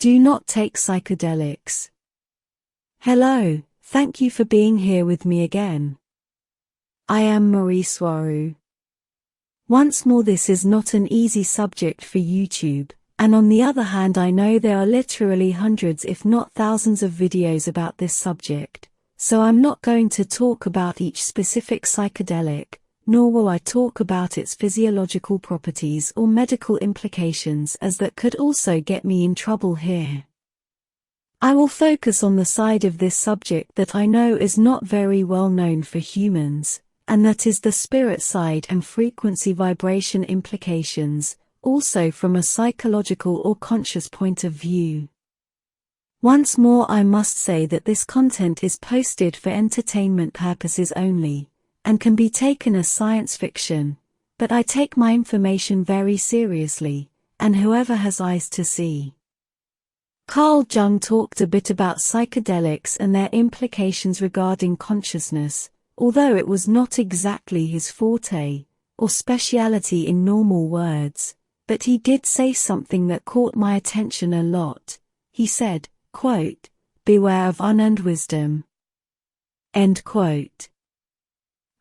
Do not take psychedelics. Hello, thank you for being here with me again. I am Mari Swaruu. Once more, this is not an easy subject for YouTube, and on the other hand I know there are literally hundreds if not thousands of videos about this subject, so I'm not going to talk about each specific psychedelic, nor will I talk about its physiological properties or medical implications, as that could also get me in trouble here. I will focus on the side of this subject that I know is not very well known for humans, and that is the spirit side and frequency vibration implications, also from a psychological or conscious point of view. Once more, I must say that this content is posted for entertainment purposes only, and can be taken as science fiction, but I take my information very seriously, and whoever has eyes to see. Carl Jung talked a bit about psychedelics and their implications regarding consciousness, although it was not exactly his forte, or speciality in normal words, but he did say something that caught my attention a lot. He said, quote, "Beware of unearned wisdom." End quote.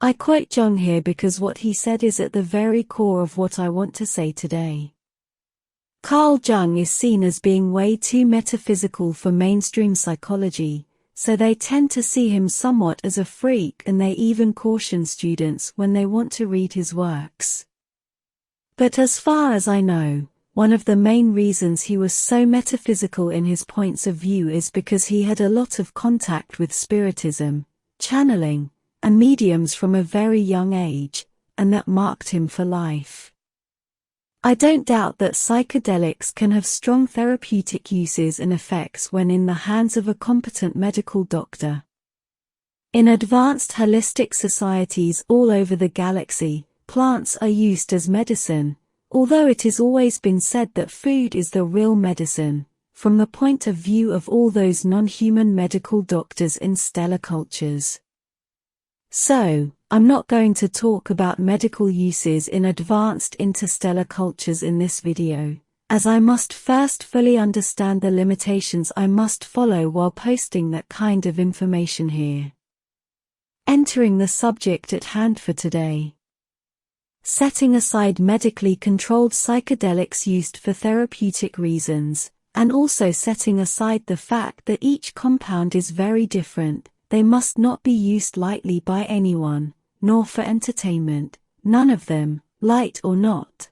I quote Jung here because what he said is at the very core of what I want to say today. Carl Jung is seen as being way too metaphysical for mainstream psychology, so they tend to see him somewhat as a freak, and they even caution students when they want to read his works. But as far as I know, one of the main reasons he was so metaphysical in his points of view is because he had a lot of contact with spiritism, channeling, and mediums from a very young age, and that marked him for life. I don't doubt that psychedelics can have strong therapeutic uses and effects when in the hands of a competent medical doctor. In advanced holistic societies all over the galaxy, plants are used as medicine, although it has always been said that food is the real medicine, from the point of view of all those non-human medical doctors in stellar cultures. So, I'm not going to talk about medical uses in advanced interstellar cultures in this video, as I must first fully understand the limitations I must follow while posting that kind of information here. Entering the subject at hand for today. Setting aside medically controlled psychedelics used for therapeutic reasons, and also setting aside the fact that each compound is very different, they must not be used lightly by anyone, nor for entertainment, none of them, light or not.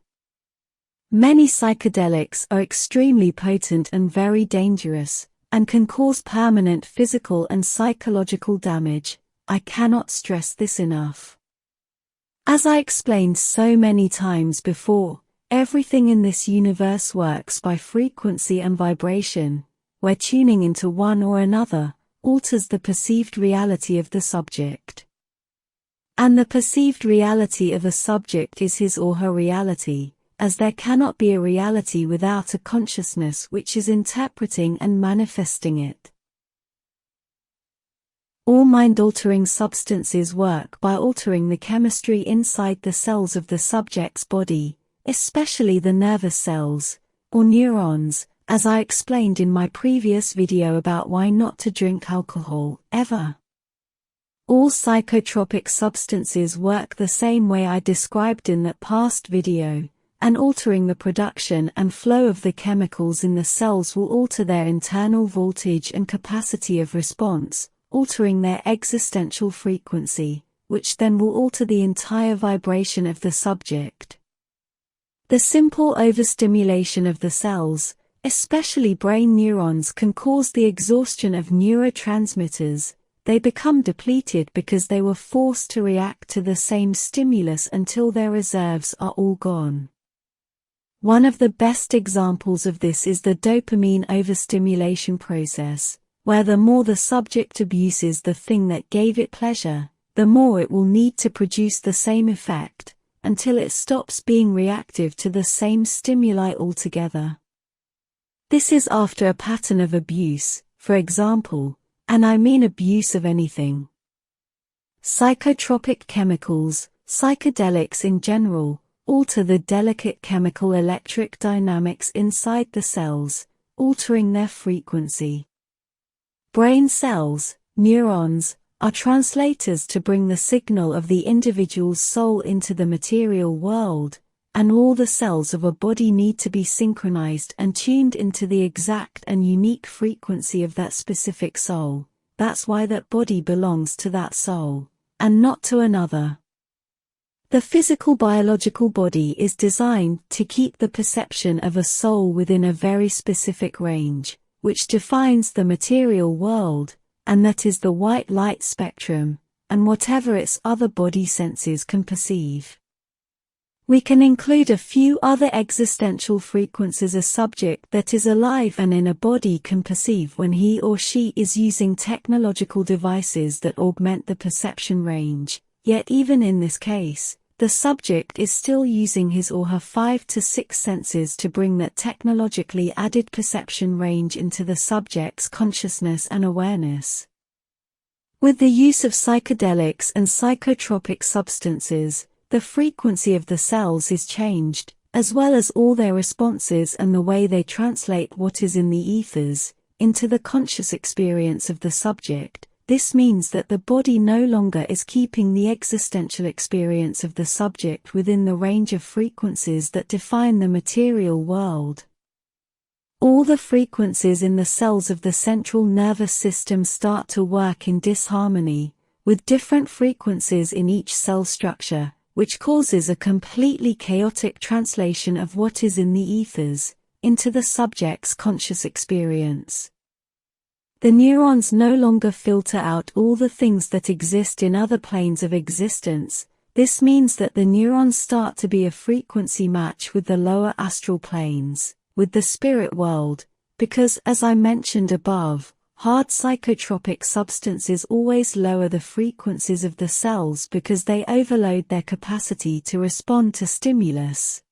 Many psychedelics are extremely potent and very dangerous, and can cause permanent physical and psychological damage. I cannot stress this enough. As I explained so many times before, everything in this universe works by frequency and vibration, where tuning into one or another alters the perceived reality of the subject. And the perceived reality of a subject is his or her reality, as there cannot be a reality without a consciousness which is interpreting and manifesting it. All mind-altering substances work by altering the chemistry inside the cells of the subject's body, especially the nervous cells, or neurons, as I explained in my previous video about why not to drink alcohol, ever. All psychotropic substances work the same way I described in that past video, and altering the production and flow of the chemicals in the cells will alter their internal voltage and capacity of response, altering their existential frequency, which then will alter the entire vibration of the subject. The simple overstimulation of the cells, especially brain neurons, can cause the exhaustion of neurotransmitters. They become depleted because they were forced to react to the same stimulus until their reserves are all gone. One of the best examples of this is the dopamine overstimulation process, where the more the subject abuses the thing that gave it pleasure, the more it will need to produce the same effect, until it stops being reactive to the same stimuli altogether. This is after a pattern of abuse, for example, and I mean abuse of anything. Psychotropic chemicals, psychedelics in general, alter the delicate chemical electric dynamics inside the cells, altering their frequency. Brain cells, neurons, are translators to bring the signal of the individual's soul into the material world, and all the cells of a body need to be synchronized and tuned into the exact and unique frequency of that specific soul. That's why that body belongs to that soul, and not to another. The physical biological body is designed to keep the perception of a soul within a very specific range, which defines the material world, and that is the white light spectrum, and whatever its other body senses can perceive. We can include a few other existential frequencies a subject that is alive and in a body can perceive when he or she is using technological devices that augment the perception range, yet even in this case, the subject is still using his or her 5 to 6 senses to bring that technologically added perception range into the subject's consciousness and awareness. With the use of psychedelics and psychotropic substances, the frequency of the cells is changed, as well as all their responses and the way they translate what is in the ethers, into the conscious experience of the subject. This means that the body no longer is keeping the existential experience of the subject within the range of frequencies that define the material world. All the frequencies in the cells of the central nervous system start to work in disharmony, with different frequencies in each cell structure, which causes a completely chaotic translation of what is in the ethers, into the subject's conscious experience. The neurons no longer filter out all the things that exist in other planes of existence. This means that the neurons start to be a frequency match with the lower astral planes, with the spirit world, because, as I mentioned above, hard psychotropic substances always lower the frequencies of the cells because they overload their capacity to respond to stimulus.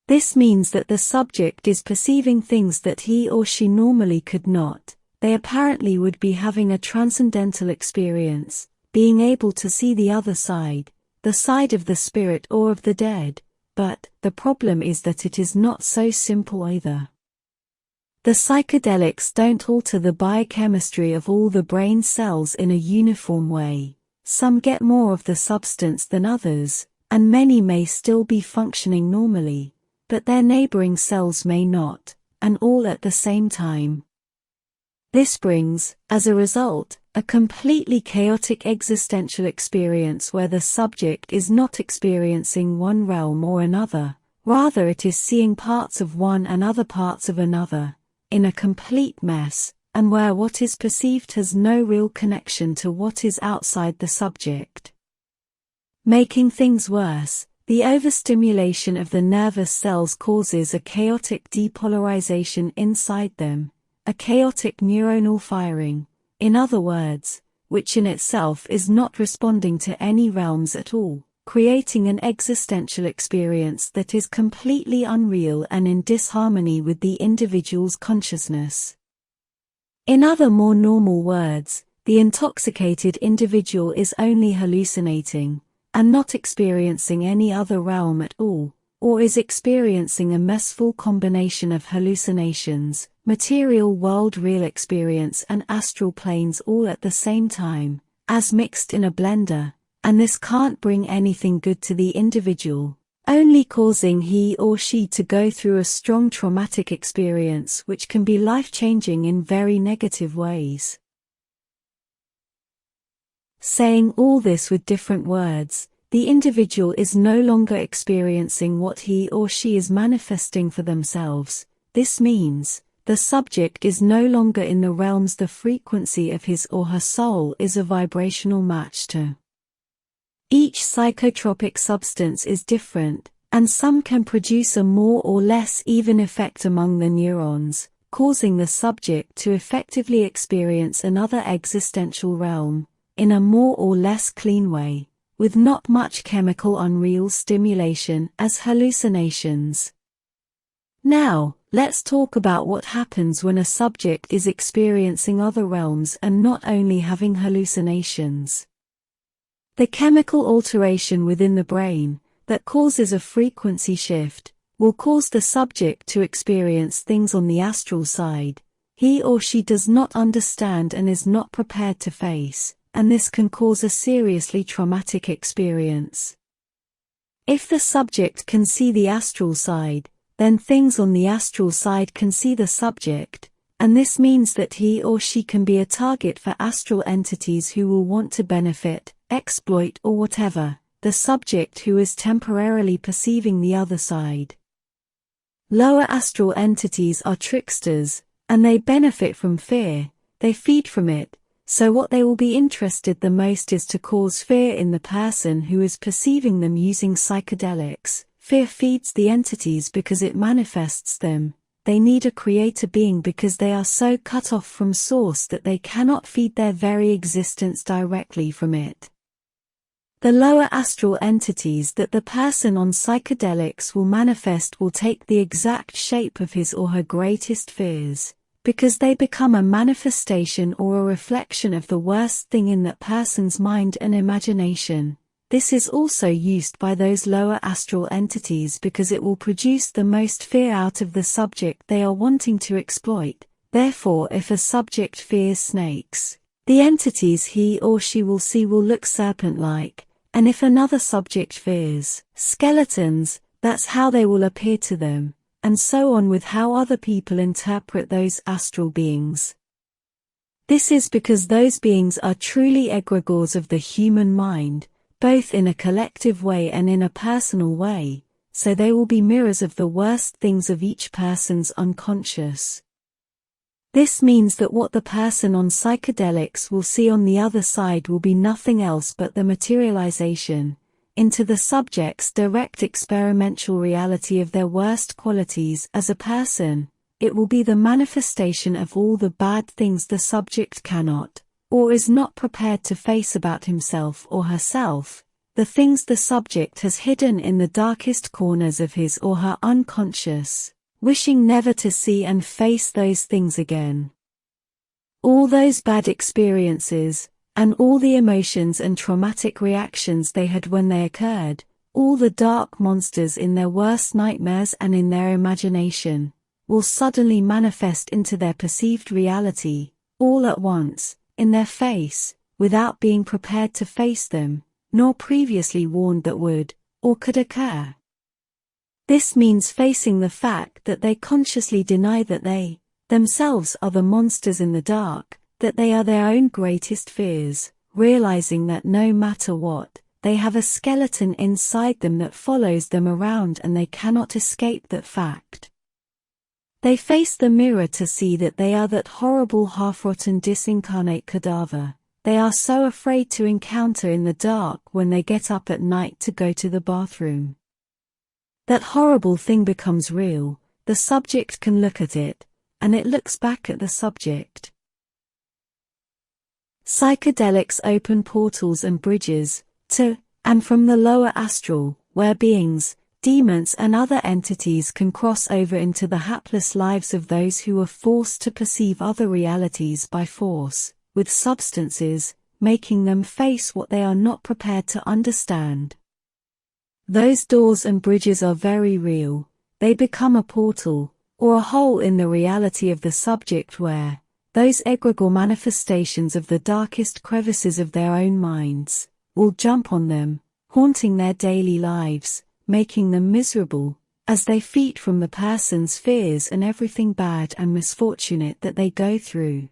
This means that the subject is perceiving things that he or she normally could not. They apparently would be having a transcendental experience, being able to see the other side, the side of the spirit or of the dead, but the problem is that it is not so simple either. The psychedelics don't alter the biochemistry of all the brain cells in a uniform way. Some get more of the substance than others, and many may still be functioning normally, but their neighboring cells may not, and all at the same time. This brings, as a result, a completely chaotic existential experience where the subject is not experiencing one realm or another, rather it is seeing parts of one and other parts of another, in a complete mess, and where what is perceived has no real connection to what is outside the subject. Making things worse, the overstimulation of the nervous cells causes a chaotic depolarization inside them, a chaotic neuronal firing, in other words, which in itself is not responding to any realms at all, creating an existential experience that is completely unreal and in disharmony with the individual's consciousness. In other more normal words, the intoxicated individual is only hallucinating, and not experiencing any other realm at all, or is experiencing a messful combination of hallucinations, material world real experience and astral planes all at the same time, as mixed in a blender, and this can't bring anything good to the individual, only causing he or she to go through a strong traumatic experience which can be life-changing in very negative ways. Saying all this with different words, the individual is no longer experiencing what he or she is manifesting for themselves. This means, the subject is no longer in the realms the frequency of his or her soul is a vibrational match to. Each psychotropic substance is different, and some can produce a more or less even effect among the neurons, causing the subject to effectively experience another existential realm, in a more or less clean way, with not much chemical unreal stimulation as hallucinations. Now, let's talk about what happens when a subject is experiencing other realms and not only having hallucinations. The chemical alteration within the brain, that causes a frequency shift, will cause the subject to experience things on the astral side he or she does not understand and is not prepared to face, and this can cause a seriously traumatic experience. If the subject can see the astral side, then things on the astral side can see the subject, and this means that he or she can be a target for astral entities who will want to benefit, exploit or whatever, the subject who is temporarily perceiving the other side. Lower astral entities are tricksters, and they benefit from fear, they feed from it, so what they will be interested the most is to cause fear in the person who is perceiving them using psychedelics. Fear feeds the entities because it manifests them. They need a creator being because they are so cut off from source that they cannot feed their very existence directly from it. The lower astral entities that the person on psychedelics will manifest will take the exact shape of his or her greatest fears, because they become a manifestation or a reflection of the worst thing in that person's mind and imagination. This is also used by those lower astral entities because it will produce the most fear out of the subject they are wanting to exploit. Therefore, if a subject fears snakes, the entities he or she will see will look serpent-like, and if another subject fears skeletons, that's how they will appear to them, and so on with how other people interpret those astral beings. This is because those beings are truly egregores of the human mind, both in a collective way and in a personal way, so they will be mirrors of the worst things of each person's unconscious. This means that what the person on psychedelics will see on the other side will be nothing else but the materialization into the subject's direct experimental reality of their worst qualities as a person. It will be the manifestation of all the bad things the subject cannot, or is not prepared to face about himself or herself, the things the subject has hidden in the darkest corners of his or her unconscious, wishing never to see and face those things again. All those bad experiences, and all the emotions and traumatic reactions they had when they occurred, all the dark monsters in their worst nightmares and in their imagination, will suddenly manifest into their perceived reality, all at once, in their face, without being prepared to face them, nor previously warned that would, or could occur. This means facing the fact that they consciously deny that they, themselves are the monsters in the dark, that they are their own greatest fears, realizing that no matter what, they have a skeleton inside them that follows them around and they cannot escape that fact. They face the mirror to see that they are that horrible half-rotten disincarnate cadaver they are so afraid to encounter in the dark when they get up at night to go to the bathroom. That horrible thing becomes real, the subject can look at it, and it looks back at the subject. Psychedelics open portals and bridges, to, and from the lower astral, where beings, demons and other entities can cross over into the hapless lives of those who are forced to perceive other realities by force, with substances, making them face what they are not prepared to understand. Those doors and bridges are very real. They become a portal, or a hole in the reality of the subject where, those egregore manifestations of the darkest crevices of their own minds, will jump on them, haunting their daily lives, making them miserable, as they feed from the person's fears and everything bad and misfortunate that they go through.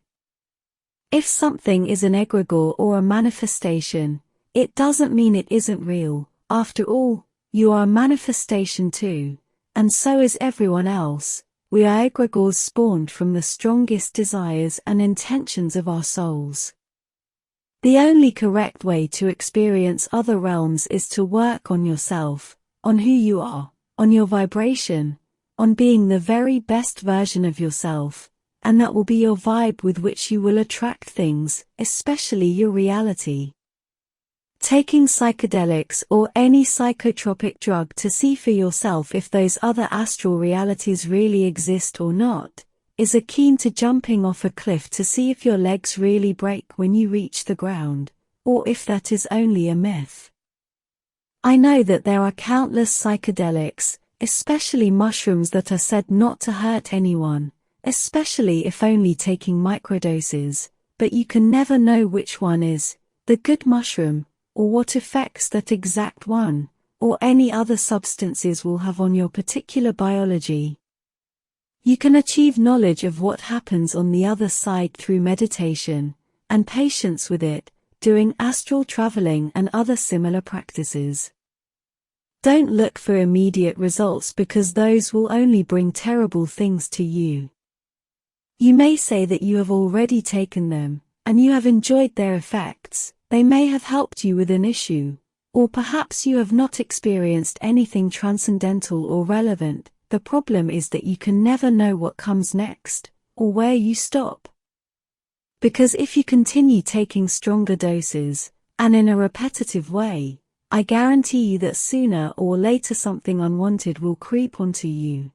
If something is an egregore or a manifestation, it doesn't mean it isn't real. After all, you are a manifestation too, and so is everyone else. We are egregores spawned from the strongest desires and intentions of our souls. The only correct way to experience other realms is to work on yourself, on who you are, on your vibration, on being the very best version of yourself, and that will be your vibe with which you will attract things, especially your reality. Taking psychedelics or any psychotropic drug to see for yourself if those other astral realities really exist or not, is akin to jumping off a cliff to see if your legs really break when you reach the ground, or if that is only a myth. I know that there are countless psychedelics, especially mushrooms that are said not to hurt anyone, especially if only taking microdoses, but you can never know which one is the good mushroom, or what effects that exact one, or any other substances will have on your particular biology. You can achieve knowledge of what happens on the other side through meditation, and patience with it, doing astral traveling and other similar practices. Don't look for immediate results because those will only bring terrible things to you. You may say that you have already taken them, and you have enjoyed their effects. They may have helped you with an issue, or perhaps you have not experienced anything transcendental or relevant. The problem is that you can never know what comes next, or where you stop. Because if you continue taking stronger doses, and in a repetitive way, I guarantee you that sooner or later something unwanted will creep onto you.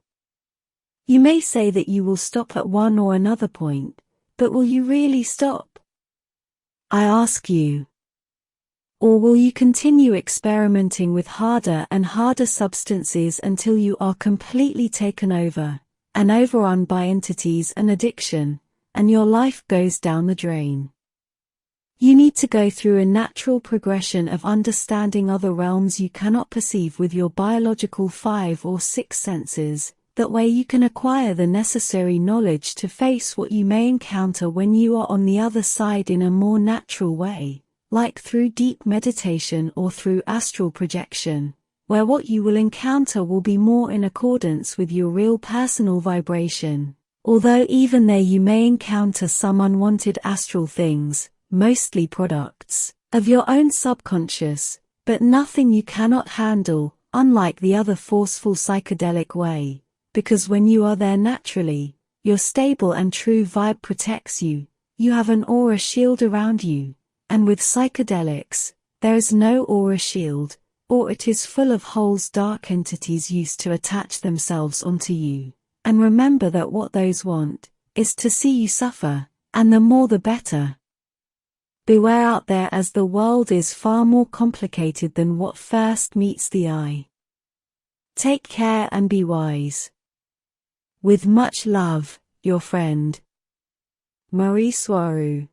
You may say that you will stop at one or another point, but will you really stop? I ask you. Or will you continue experimenting with harder and harder substances until you are completely taken over, and overrun by entities and addiction, and your life goes down the drain? You need to go through a natural progression of understanding other realms you cannot perceive with your biological 5 or 6 senses. That way you can acquire the necessary knowledge to face what you may encounter when you are on the other side in a more natural way, like through deep meditation or through astral projection, where what you will encounter will be more in accordance with your real personal vibration. Although even there you may encounter some unwanted astral things, mostly products of your own subconscious, but nothing you cannot handle, unlike the other forceful psychedelic way. Because when you are there naturally, your stable and true vibe protects you, you have an aura shield around you, and with psychedelics, there is no aura shield, or it is full of holes dark entities used to attach themselves onto you. And remember that what those want, is to see you suffer, and the more the better. Beware out there as the world is far more complicated than what first meets the eye. Take care and be wise. With much love, your friend, Mari Swaruu.